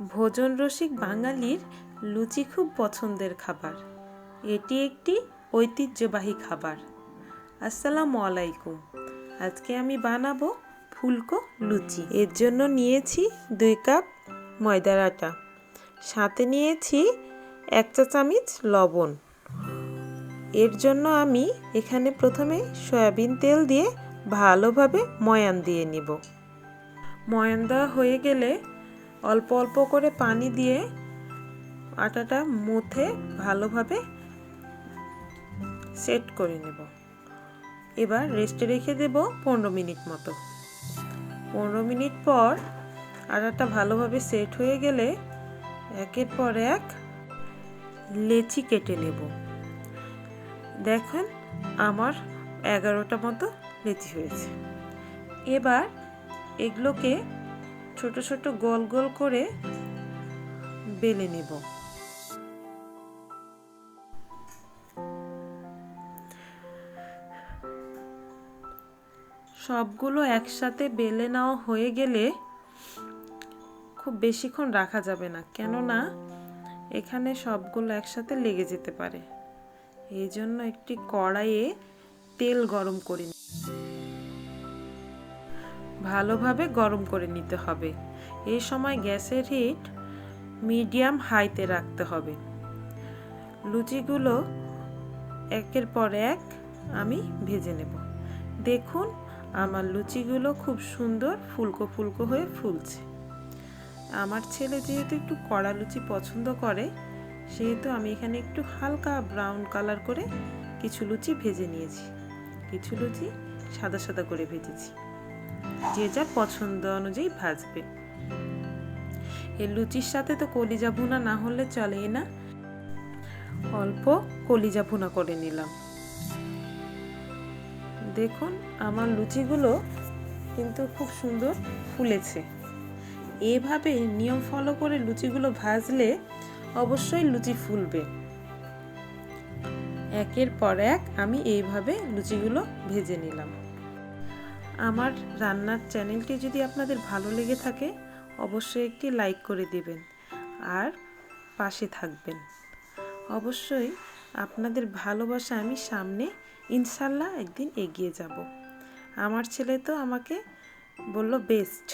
ভোজন রসিক বাঙালির লুচি খুব পছন্দের খাবার। এটি একটি ঐতিহ্যবাহী খাবার। আসসালামু আলাইকুম। আজকে আমি বানাবো ফুলকো লুচি। এর জন্য নিয়েছি 2 কাপ ময়দার আটা, সাথে নিয়েছি 1 চা চামচ লবণ। এর জন্য আমি এখানে প্রথমে সয়াবিন তেল দিয়ে ভালোভাবে ময়ান দিয়ে নিব। ময়ান দেওয়া হয়ে গেলে অল্প অল্প করে পানি দিয়ে আটাটা মুথে ভালোভাবে সেট করে নেব। এবার রেস্টে রেখে দেব 15 মিনিট মতো। 15 মিনিট পর আটাটা ভালোভাবে সেট হয়ে গেলে একের পর এক লেচি কেটে নেব। দেখেন আমার 11টা মতো লেচি হয়েছে। এবার এগুলোকে ছোট ছোট গোল গোল করে বেলে নেব। সবগুলো একসাথে বেলে নেওয়া হয়ে গেলে খুব বেশিক্ষণ রাখা যাবে না, কেননা এখানে সবগুলো একসাথে লেগে যেতে পারে। এই জন্য একটি কড়াইয়ে তেল গরম করে ভালোভাবে গরম করে নিতে হবে। এই সময় গ্যাসের হিট মিডিয়াম হাইতে রাখতে হবে। লুচিগুলো একের পর এক আমি ভেজে নেব। দেখুন আমার লুচিগুলো খুব সুন্দর ফুলকো ফুলকো হয়ে ফুলছে। আমার ছেলে যেহেতু একটু কড়া লুচি পছন্দ করে, সেহেতু আমি এখানে একটু হালকা ব্রাউন কালার করে কিছু লুচি ভেজে নিয়েছি, কিছু লুচি সাদা সাদা করে ভেজেছি। যে যার পছন্দ অনুযায়ী ভাজবে। এই লুচির সাথে তো কলিজা ভুনা না হলে চলেই না, অল্প কলিজা ভুনা করে নিলাম। দেখুন আমার লুচিগুলো কিন্তু খুব সুন্দর ফুলেছে। এভাবে নিয়ম ফলো করে লুচিগুলো ভাজলে অবশ্যই লুচি ফুলবে। একের পর এক আমি এইভাবে লুচিগুলো ভেজে নিলাম। আমার রান্নার চ্যানেলটি যদি আপনাদের ভালো লেগে থাকে অবশ্যই একটি লাইক করে দিবেন আর পাশে থাকবেন। অবশ্যই আপনাদের ভালোবাসা আমি সামনে ইনশাল্লাহ একদিন এগিয়ে যাব। আমার ছেলে তো আমাকে বলল বেস্ট।